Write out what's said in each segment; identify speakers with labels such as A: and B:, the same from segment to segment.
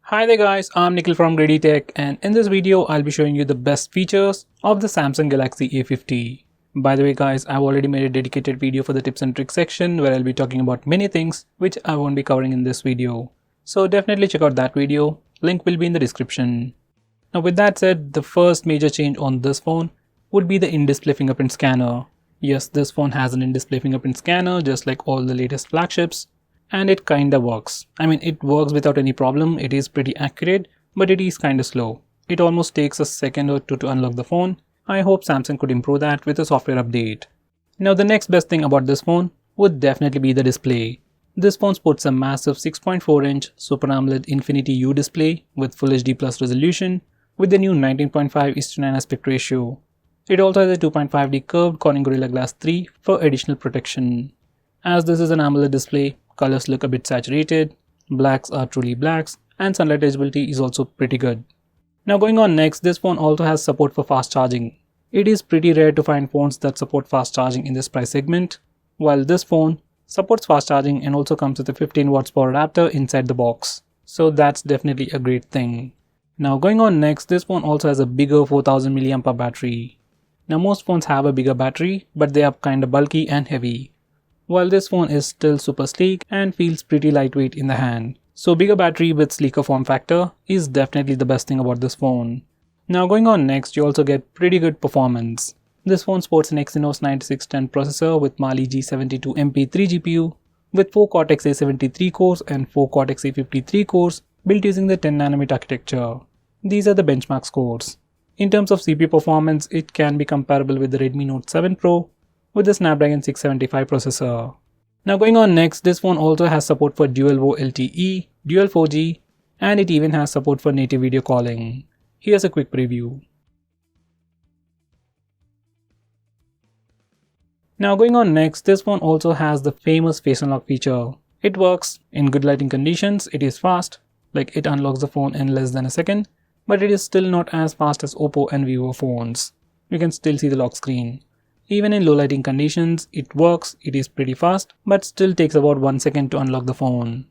A: Hi there guys, I'm Nikhil from GreedyTech, and in this video I'll be showing you the best features of the Samsung Galaxy A50. By the way guys, I've already made a dedicated video for the tips and tricks section where I'll be talking about many things which I won't be covering in this video. So definitely check out that video, link will be in the description. Now with that said, the first major change on this phone would be the in-display fingerprint scanner. Yes, this phone has an in-display fingerprint scanner just like all the latest flagships. And it kinda works. I mean, it works without any problem, it is pretty accurate, but it is kinda slow. It almost takes a second or two to unlock the phone. I hope Samsung could improve that with a software update. Now the next best thing about this phone would definitely be the display. This phone sports a massive 6.4-inch Super AMOLED Infinity U display with Full HD Plus resolution with the new 19.5:9 aspect ratio. It also has a 2.5D curved Corning Gorilla Glass 3 for additional protection. As this is an AMOLED display, colors look a bit saturated, blacks are truly blacks, and sunlight visibility is also pretty good. Now going on next, this phone also has support for fast charging. It is pretty rare to find phones that support fast charging in this price segment, while this phone supports fast charging and also comes with a 15 watts power adapter inside the box. So that's definitely a great thing. Now going on next, this phone also has a bigger 4000 mAh battery. Now most phones have a bigger battery, but they are kinda bulky and heavy. While this phone is still super sleek and feels pretty lightweight in the hand. So bigger battery with sleeker form factor is definitely the best thing about this phone. Now going on next, you also get pretty good performance. This phone sports an Exynos 9610 processor with Mali G72 MP3 GPU with 4 Cortex A73 cores and 4 Cortex A53 cores built using the 10nm architecture. These are the benchmark scores. In terms of CPU performance, it can be comparable with the Redmi Note 7 Pro with the Snapdragon 675 processor. Now going on next, this phone also has support for dual VO LTE, dual 4G, and it even has support for native video calling. Here's a quick preview. Now going on next, this phone also has the famous face unlock feature. It works in good lighting conditions, it is fast, like it unlocks the phone in less than a second, but it is still not as fast as Oppo and Vivo phones. You can still see the lock screen. Even in low lighting conditions, it works, it is pretty fast, but still takes about 1 second to unlock the phone.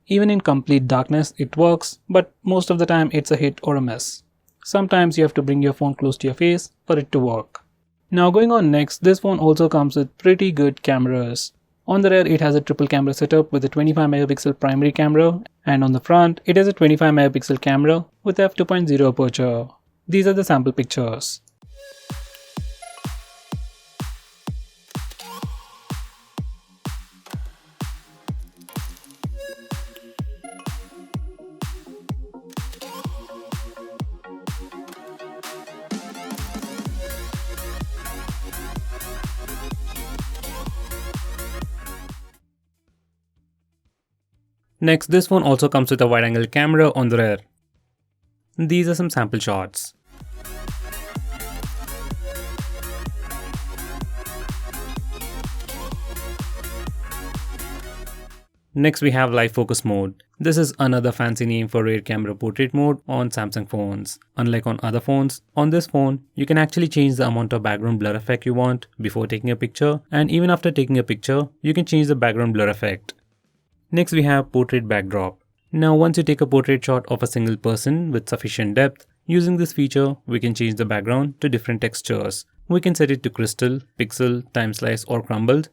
A: Even in complete darkness, it works, but most of the time it's a hit or a miss. Sometimes you have to bring your phone close to your face for it to work. Now going on next, this phone also comes with pretty good cameras. On the rear, it has a triple camera setup with a 25MP primary camera, and on the front, it has a 25MP camera with f2.0 aperture. These are the sample pictures. Next, this phone also comes with a wide-angle camera on the rear. These are some sample shots. Next we have live focus mode. This is another fancy name for rear camera portrait mode on Samsung phones. Unlike on other phones, on this phone, you can actually change the amount of background blur effect you want before taking a picture, and even after taking a picture, you can change the background blur effect. Next we have portrait backdrop. Now once you take a portrait shot of a single person with sufficient depth, using this feature we can change the background to different textures. We can set it to crystal, pixel, time slice or crumbled.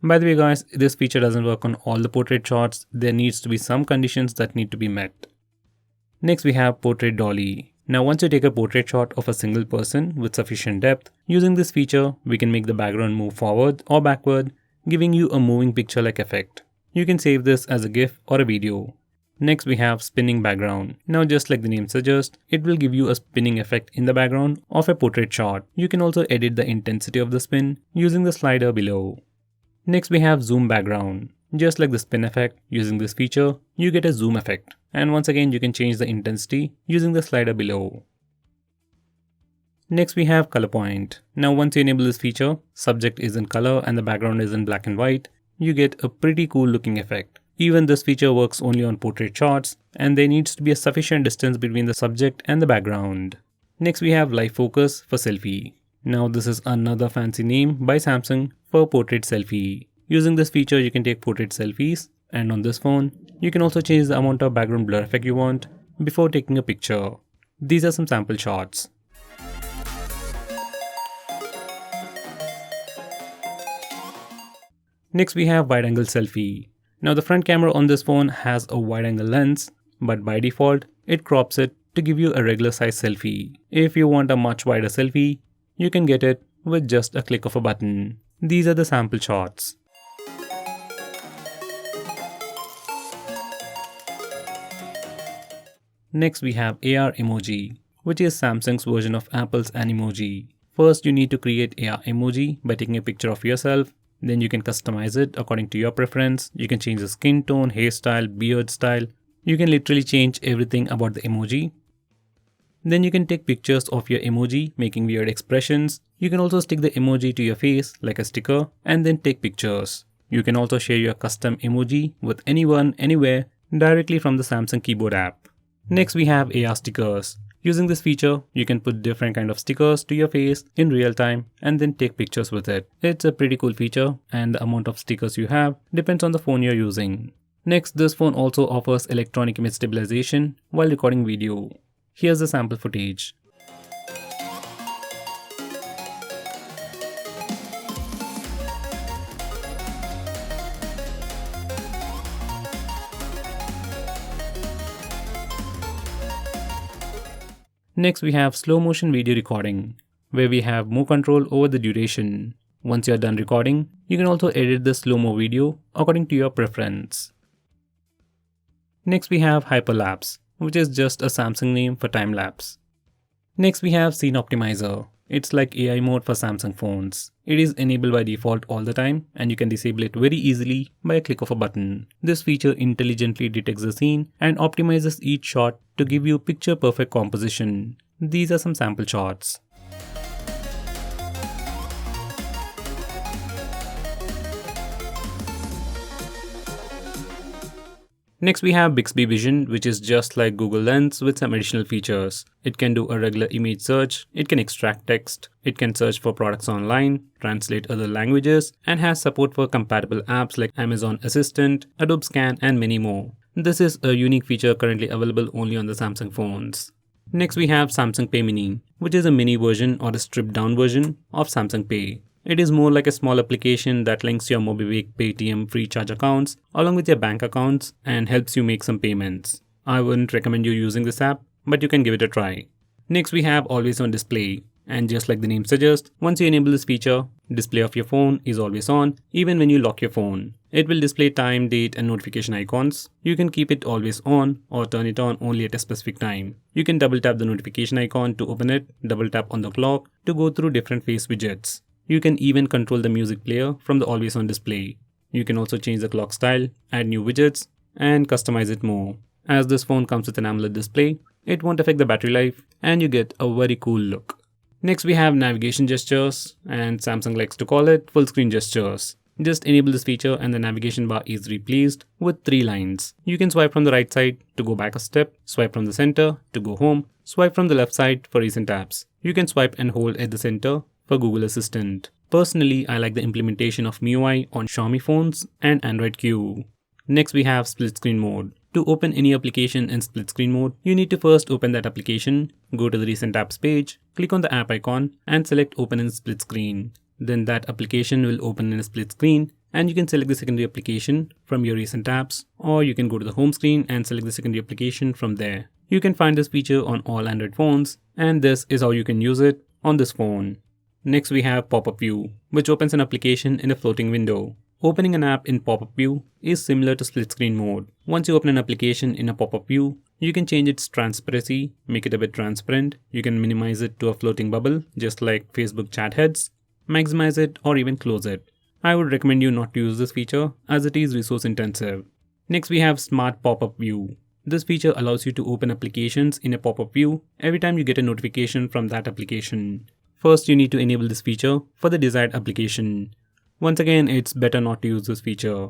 A: By the way guys, this feature doesn't work on all the portrait shots, there needs to be some conditions that need to be met. Next we have portrait dolly. Now once you take a portrait shot of a single person with sufficient depth, using this feature we can make the background move forward or backward, giving you a moving picture like effect. You can save this as a GIF or a video. Next we have spinning background. Now just like the name suggests, it will give you a spinning effect in the background of a portrait shot. You can also edit the intensity of the spin using the slider below. Next we have zoom background. Just like the spin effect, using this feature, you get a zoom effect. And once again you can change the intensity using the slider below. Next we have color point. Now once you enable this feature, subject is in color and the background is in black and white. You get a pretty cool looking effect. Even this feature works only on portrait shots, and there needs to be a sufficient distance between the subject and the background. Next we have live focus for selfie. Now this is another fancy name by Samsung for portrait selfie. Using this feature you can take portrait selfies, and on this phone you can also change the amount of background blur effect you want, before taking a picture. These are some sample shots. Next we have wide angle selfie. Now the front camera on this phone has a wide angle lens, but by default it crops it to give you a regular size selfie. If you want a much wider selfie, you can get it with just a click of a button. These are the sample shots. Next we have AR emoji, which is Samsung's version of Apple's Animoji. First you need to create AR emoji by taking a picture of yourself. Then you can customize it according to your preference. You can change the skin tone, hairstyle, beard style. You can literally change everything about the emoji. Then you can take pictures of your emoji making weird expressions. You can also stick the emoji to your face like a sticker and then take pictures. You can also share your custom emoji with anyone, anywhere directly from the Samsung keyboard app. Next we have AR stickers. Using this feature, you can put different kind of stickers to your face in real time and then take pictures with it. It's a pretty cool feature and the amount of stickers you have depends on the phone you're using. Next, this phone also offers electronic image stabilization while recording video. Here's the sample footage. Next we have slow motion video recording, where we have more control over the duration. Once you're done recording, you can also edit the slow-mo video according to your preference. Next we have hyperlapse, which is just a Samsung name for time-lapse. Next we have scene optimizer. It's like AI mode for Samsung phones. It is enabled by default all the time and you can disable it very easily by a click of a button. This feature intelligently detects the scene and optimizes each shot to give you picture perfect composition. These are some sample shots. Next we have BIXBY Vision, which is just like Google Lens with some additional features. It can do a regular image search, it can extract text, it can search for products online, translate other languages, and has support for compatible apps like Amazon Assistant, Adobe Scan, and many more. This is a unique feature currently available only on the Samsung phones. Next we have Samsung Pay Mini, which is a mini version or a stripped down version of Samsung Pay. It is more like a small application that links your MobiKwik, Paytm, FreeCharge accounts along with your bank accounts and helps you make some payments. I wouldn't recommend you using this app, but you can give it a try. Next we have always on display, and just like the name suggests, once you enable this feature, display of your phone is always on even when you lock your phone. It will display time, date and notification icons. You can keep it always on or turn it on only at a specific time. You can double tap the notification icon to open it, double tap on the clock to go through different face widgets. You can even control the music player from the always on display. You can also change the clock style, add new widgets, and customize it more. As this phone comes with an AMOLED display, it won't affect the battery life and you get a very cool look. Next we have navigation gestures, and Samsung likes to call it full screen gestures. Just enable this feature and the navigation bar is replaced with 3 lines. You can swipe from the right side to go back a step, swipe from the center to go home, swipe from the left side for recent apps. You can swipe and hold at the center for Google Assistant. Personally, I like the implementation of MIUI on Xiaomi phones and Android Q. Next we have split screen mode. To open any application in split screen mode, you need to first open that application, go to the recent apps page, click on the app icon and select open in split screen. Then that application will open in a split screen and you can select the secondary application from your recent apps, or you can go to the home screen and select the secondary application from there. You can find this feature on all Android phones and this is how you can use it on this phone. Next we have pop-up view, which opens an application in a floating window. Opening an app in pop-up view is similar to split screen mode. Once you open an application in a pop-up view, you can change its transparency, make it a bit transparent. You can minimize it to a floating bubble, just like Facebook chat heads, maximize it or even close it. I would recommend you not to use this feature as it is resource intensive. Next we have smart pop-up view. This feature allows you to open applications in a pop-up view every time you get a notification from that application. First, you need to enable this feature for the desired application. Once again, it's better not to use this feature.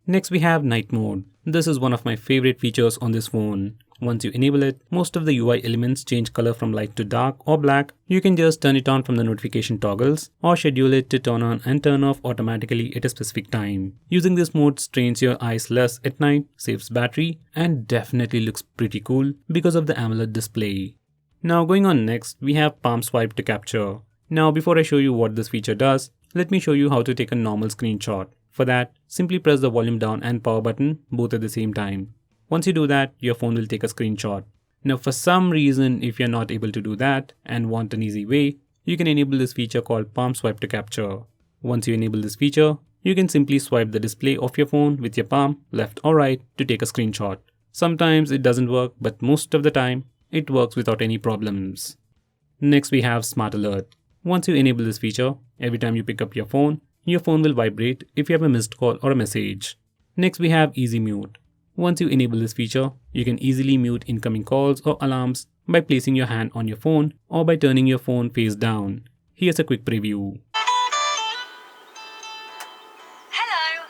A: Next we have night mode. This is one of my favorite features on this phone. Once you enable it, most of the UI elements change color from light to dark or black. You can just turn it on from the notification toggles or schedule it to turn on and turn off automatically at a specific time. Using this mode strains your eyes less at night, saves battery, and definitely looks pretty cool because of the AMOLED display. Now going on next, we have palm swipe to capture. Now before I show you what this feature does, let me show you how to take a normal screenshot. For that, simply press the volume down and power button both at the same time. Once you do that, your phone will take a screenshot. Now for some reason, if you're not able to do that and want an easy way, you can enable this feature called palm swipe to capture. Once you enable this feature, you can simply swipe the display of your phone with your palm, left or right, to take a screenshot. Sometimes it doesn't work, but most of the time, it works without any problems. Next we have Smart Alert. Once you enable this feature, every time you pick up your phone will vibrate if you have a missed call or a message. Next we have Easy Mute. Once you enable this feature, you can easily mute incoming calls or alarms by placing your hand on your phone or by turning your phone face down. Here's a quick preview. Hello.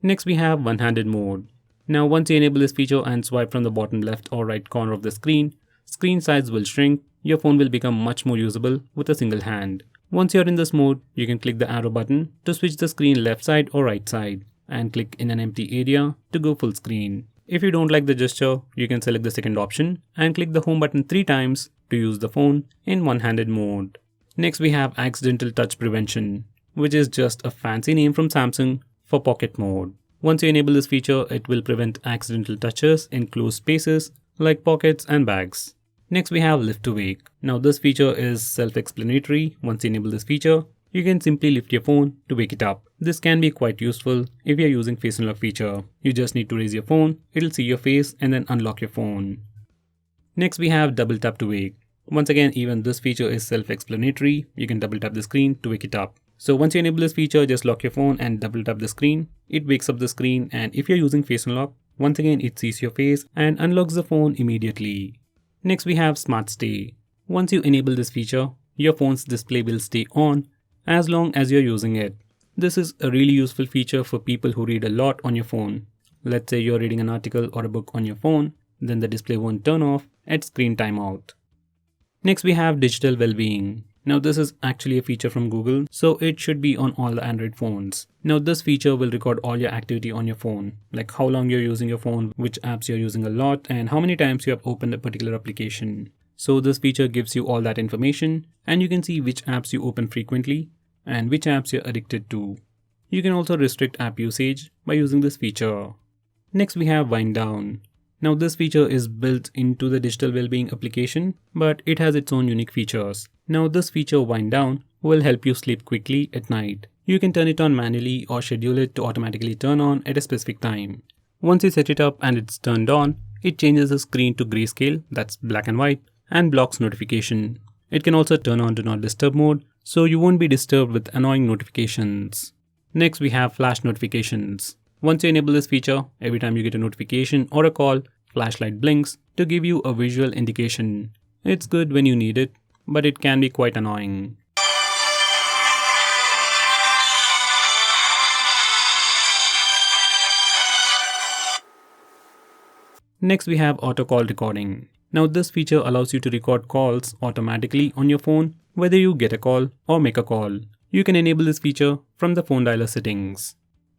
A: Next we have one-handed mode. Now once you enable this feature and swipe from the bottom left or right corner of the screen size will shrink, your phone will become much more usable with a single hand. Once you're in this mode, you can click the arrow button to switch the screen left side or right side and click in an empty area to go full screen. If you don't like the gesture, you can select the second option and click the home button 3 times to use the phone in one-handed mode. Next we have Accidental Touch Prevention, which is just a fancy name from Samsung for pocket mode. Once you enable this feature, it will prevent accidental touches in closed spaces like pockets and bags. Next we have Lift to Wake. Now this feature is self-explanatory. Once you enable this feature, you can simply lift your phone to wake it up. This can be quite useful if you're using face unlock feature. You just need to raise your phone, it'll see your face and then unlock your phone. Next we have Double Tap to Wake. Once again, even this feature is self-explanatory. You can double tap the screen to wake it up. So once you enable this feature, just lock your phone and double tap the screen. It wakes up the screen, and if you're using face unlock, once again it sees your face and unlocks the phone immediately. Next we have Smart Stay. Once you enable this feature, your phone's display will stay on as long as you're using it. This is a really useful feature for people who read a lot on your phone. Let's say you're reading an article or a book on your phone, then the display won't turn off at screen timeout. Next we have Digital Wellbeing. Now this is actually a feature from Google, so it should be on all the Android phones. Now this feature will record all your activity on your phone, like how long you're using your phone, which apps you're using a lot, and how many times you have opened a particular application. So this feature gives you all that information, and you can see which apps you open frequently and which apps you're addicted to. You can also restrict app usage by using this feature. Next we have Wind Down. Now this feature is built into the Digital Wellbeing application, but it has its own unique features. Now this feature Wind Down will help you sleep quickly at night. You can turn it on manually or schedule it to automatically turn on at a specific time. Once you set it up and it's turned on, it changes the screen to grayscale, that's black and white, and blocks notification. It can also turn on Do Not Disturb mode, so you won't be disturbed with annoying notifications. Next we have Flash Notifications. Once you enable this feature, every time you get a notification or a call, flashlight blinks to give you a visual indication. It's good when you need it, but it can be quite annoying. Next we have Auto Call Recording. Now this feature allows you to record calls automatically on your phone, whether you get a call or make a call. You can enable this feature from the phone dialer settings.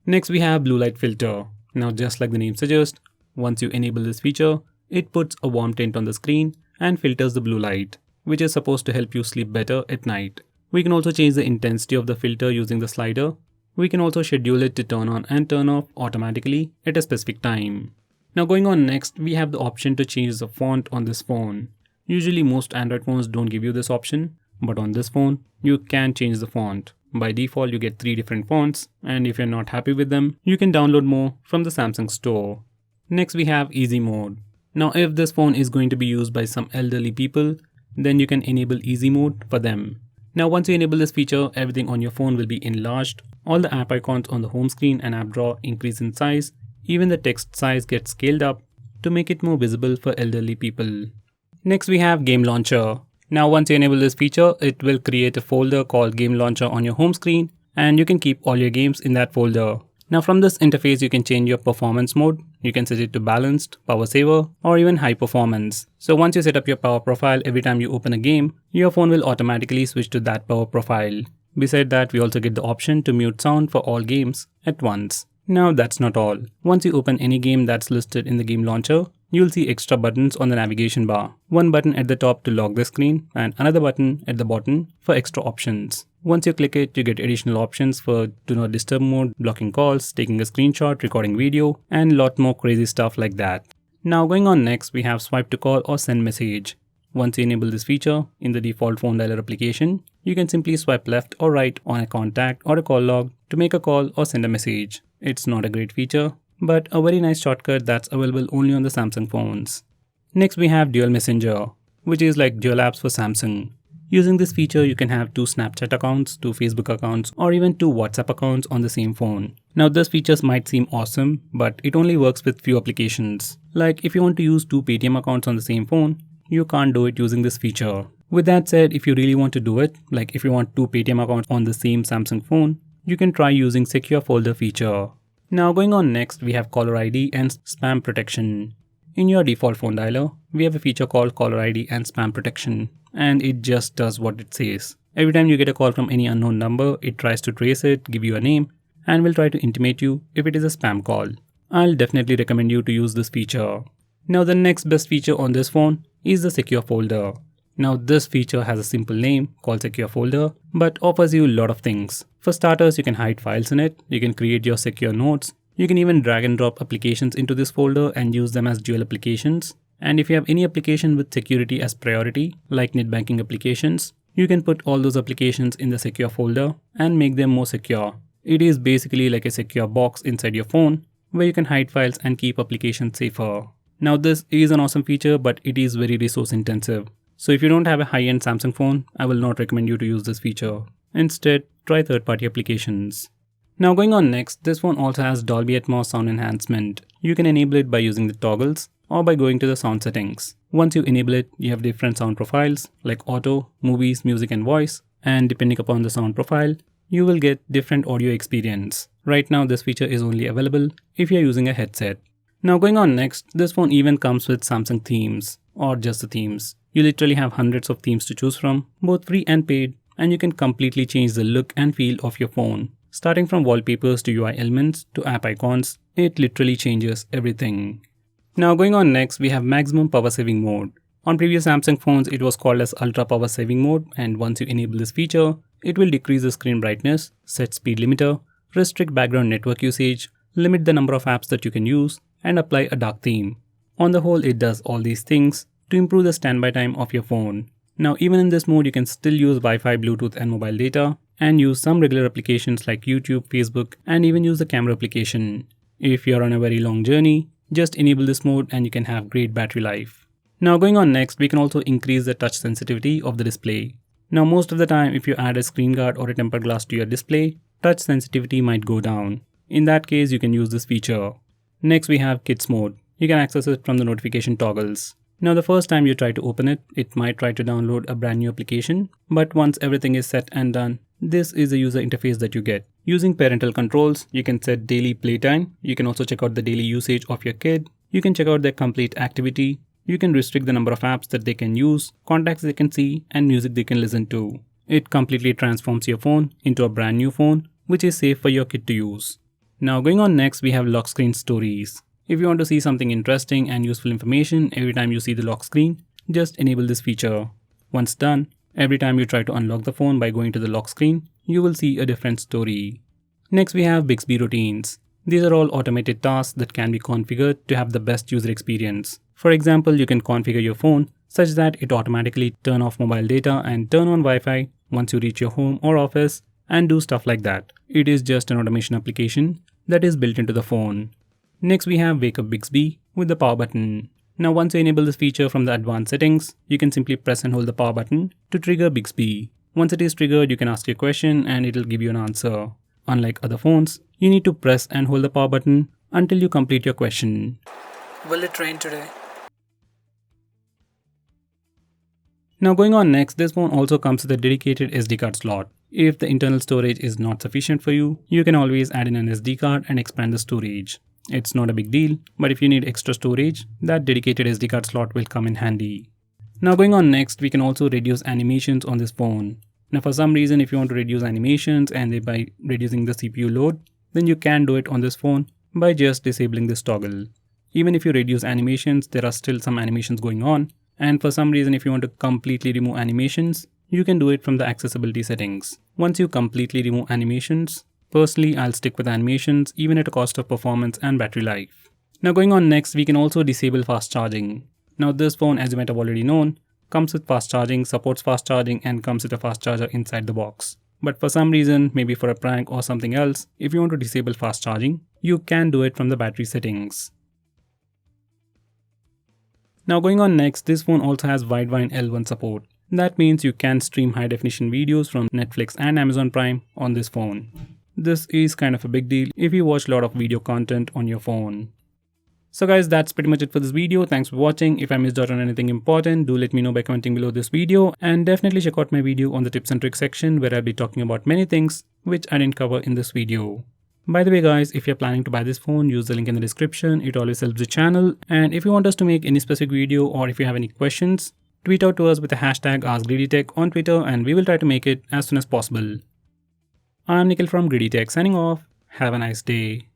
A: Next we have Blue Light Filter. Now just like the name suggests, once you enable this feature, it puts a warm tint on the screen and filters the blue light, which is supposed to help you sleep better at night. We can also change the intensity of the filter using the slider. We can also schedule it to turn on and turn off automatically at a specific time. Now going on next, we have the option to change the font on this phone. Usually most Android phones don't give you this option, but on this phone, you can change the font. By default, you get 3 different fonts, and if you're not happy with them, you can download more from the Samsung store. Next we have Easy Mode. Now if this phone is going to be used by some elderly people, then you can enable Easy Mode for them. Now once you enable this feature, everything on your phone will be enlarged. All the app icons on the home screen and app drawer increase in size. Even the text size gets scaled up to make it more visible for elderly people. Next we have Game Launcher. Now once you enable this feature, it will create a folder called Game Launcher on your home screen, and you can keep all your games in that folder. Now from this interface, you can change your performance mode. You can set it to balanced, power saver, or even high performance. So once you set up your power profile, every time you open a game, your phone will automatically switch to that power profile. Besides that, we also get the option to mute sound for all games at once. Now that's not all. Once you open any game that's listed in the game launcher, you'll see extra buttons on the navigation bar. One button at the top to lock the screen and another button at the bottom for extra options. Once you click it, you get additional options for do not disturb mode, blocking calls, taking a screenshot, recording video, and a lot more crazy stuff like that. Now going on next, we have swipe to call or send message. Once you enable this feature in the default phone dialer application, you can simply swipe left or right on a contact or a call log to make a call or send a message. It's not a great feature, but a very nice shortcut that's available only on the Samsung phones. Next we have Dual Messenger, which is like dual apps for Samsung. Using this feature, you can have 2 Snapchat accounts, 2 Facebook accounts, or even 2 WhatsApp accounts on the same phone. Now this features might seem awesome, but it only works with few applications. Like if you want to use 2 Paytm accounts on the same phone, you can't do it using this feature. With that said, if you really want to do it, like if you want 2 Paytm accounts on the same Samsung phone, you can try using Secure Folder feature. Now going on next, we have caller ID and spam protection. In your default phone dialer, we have a feature called caller ID and spam protection, and it just does what it says. Every time you get a call from any unknown number, it tries to trace it, give you a name, and will try to intimate you if it is a spam call. I'll definitely recommend you to use this feature. Now the next best feature on this phone is the Secure Folder. Now this feature has a simple name called Secure Folder, but offers you a lot of things. For starters, you can hide files in it, you can create your secure notes, you can even drag and drop applications into this folder and use them as dual applications. And if you have any application with security as priority, like net banking applications, you can put all those applications in the Secure Folder and make them more secure. It is basically like a secure box inside your phone where you can hide files and keep applications safer. Now this is an awesome feature, but it is very resource intensive. So if you don't have a high-end Samsung phone, I will not recommend you to use this feature. Instead, try third-party applications. Now going on next, this phone also has Dolby ATMOS sound enhancement. You can enable it by using the toggles or by going to the sound settings. Once you enable it, you have different sound profiles like auto, movies, music and voice, and depending upon the sound profile, you will get different audio experience. Right now this feature is only available if you are using a headset. Now going on next, this phone even comes with Samsung themes, or just the themes. You literally have hundreds of themes to choose from, both free and paid, and you can completely change the look and feel of your phone. Starting from wallpapers to UI elements to app icons, it literally changes everything. Now going on next, we have maximum power saving mode. On previous Samsung phones, it was called as ultra power saving mode, and once you enable this feature, it will decrease the screen brightness, set speed limiter, restrict background network usage, limit the number of apps that you can use, and apply a dark theme. On the whole, it does all these things to improve the standby time of your phone. Now even in this mode, you can still use Wi-Fi, Bluetooth and mobile data and use some regular applications like YouTube, Facebook and even use the camera application. If you're on a very long journey, just enable this mode and you can have great battery life. Now going on next, we can also increase the touch sensitivity of the display. Now most of the time, if you add a screen guard or a tempered glass to your display, touch sensitivity might go down. In that case, you can use this feature. Next we have Kids mode. You can access it from the notification toggles. Now the first time you try to open it, it might try to download a brand new application, but once everything is set and done, this is the user interface that you get. Using parental controls, you can set daily playtime, you can also check out the daily usage of your kid, you can check out their complete activity, you can restrict the number of apps that they can use, contacts they can see, and music they can listen to. It completely transforms your phone into a brand new phone, which is safe for your kid to use. Now going on next, we have lock screen stories. If you want to see something interesting and useful information every time you see the lock screen, just enable this feature. Once done, every time you try to unlock the phone by going to the lock screen, you will see a different story. Next we have BIXBY routines. These are all automated tasks that can be configured to have the best user experience. For example, you can configure your phone such that it automatically turn off mobile data and turn on Wi-Fi once you reach your home or office and do stuff like that. It is just an automation application that is built into the phone. Next we have Wake Up BIXBY with the power button. Now once you enable this feature from the advanced settings, you can simply press and hold the power button to trigger BIXBY. Once it is triggered, you can ask your question and it will give you an answer. Unlike other phones, you need to press and hold the power button until you complete your question.
B: Will it rain today?
A: Now going on next, this phone also comes with a dedicated SD card slot. If the internal storage is not sufficient for you, you can always add in an SD card and expand the storage. It's not a big deal, but if you need extra storage, that dedicated SD card slot will come in handy. Now going on next, we can also reduce animations on this phone. Now for some reason, if you want to reduce animations and thereby reducing the CPU load, then you can do it on this phone by just disabling this toggle. Even if you reduce animations, there are still some animations going on, and for some reason if you want to completely remove animations, you can do it from the accessibility settings. Once you completely remove animations, personally I'll stick with animations even at a cost of performance and battery life. Now going on next, we can also disable fast charging. Now this phone, as you might have already known, comes with fast charging, supports fast charging, and comes with a fast charger inside the box. But for some reason, maybe for a prank or something else, if you want to disable fast charging, you can do it from the battery settings. Now going on next, this phone also has wideband L1 support. That means you can stream high definition videos from Netflix and Amazon Prime on this phone. This is kind of a big deal if you watch a lot of video content on your phone. So guys, that's pretty much it for this video. Thanks for watching. If I missed out on anything important, do let me know by commenting below this video, and definitely check out my video on the tips and tricks section where I'll be talking about many things which I didn't cover in this video. By the way guys, if you're planning to buy this phone, use the link in the description. It always helps the channel. And if you want us to make any specific video or if you have any questions, tweet out to us with the hashtag ASKGREEDYTECH on Twitter and we will try to make it as soon as possible. I'm Nikhil from GreedyTech signing off. Have a nice day.